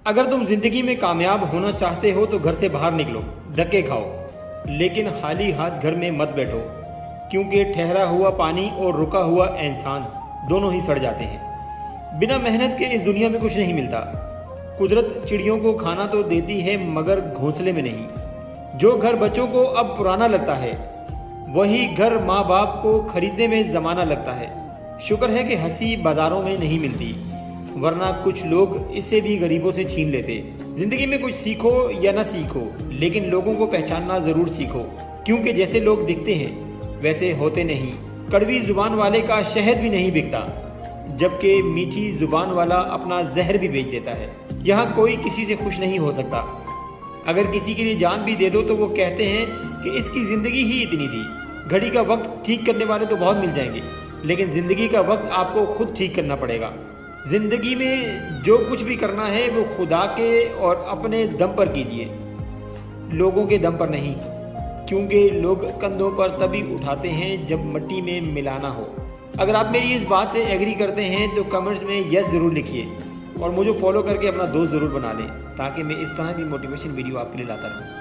اگر تم زندگی میں کامیاب ہونا چاہتے ہو تو گھر سے باہر نکلو، دھکے کھاؤ، لیکن خالی ہاتھ گھر میں مت بیٹھو، کیونکہ ٹھہرا ہوا پانی اور رکا ہوا انسان دونوں ہی سڑ جاتے ہیں۔ بنا محنت کے اس دنیا میں کچھ نہیں ملتا۔ قدرت چڑیوں کو کھانا تو دیتی ہے مگر گھونسلے میں نہیں۔ جو گھر بچوں کو اب پرانا لگتا ہے، وہی گھر ماں باپ کو خریدنے میں زمانہ لگتا ہے۔ شکر ہے کہ ہنسی بازاروں میں نہیں ملتی، ورنہ کچھ لوگ اسے بھی غریبوں سے چھین لیتے۔ زندگی میں کچھ سیکھو یا نہ سیکھو، لیکن لوگوں کو پہچاننا ضرور سیکھو، کیونکہ جیسے لوگ دکھتے ہیں ویسے ہوتے نہیں۔ کڑوی زبان والے کا شہد بھی نہیں بکتا، جبکہ میٹھی زبان والا اپنا زہر بھی بیچ دیتا ہے۔ یہاں کوئی کسی سے خوش نہیں ہو سکتا۔ اگر کسی کے لیے جان بھی دے دو تو وہ کہتے ہیں کہ اس کی زندگی ہی اتنی تھی۔ گھڑی کا وقت ٹھیک کرنے والے تو بہت مل جائیں گے، لیکن زندگی کا وقت آپ کو خود ٹھیک کرنا پڑے گا۔ زندگی میں جو کچھ بھی کرنا ہے وہ خدا کے اور اپنے دم پر کیجیے، لوگوں کے دم پر نہیں، کیونکہ لوگ کندھوں پر تبھی اٹھاتے ہیں جب مٹی میں ملانا ہو۔ اگر آپ میری اس بات سے ایگری کرتے ہیں تو کمنٹس میں یس ضرور لکھیے، اور مجھے فالو کر کے اپنا دوست ضرور بنا لیں، تاکہ میں اس طرح کی موٹیویشن ویڈیو آپ کے لیے لاتا رہوں۔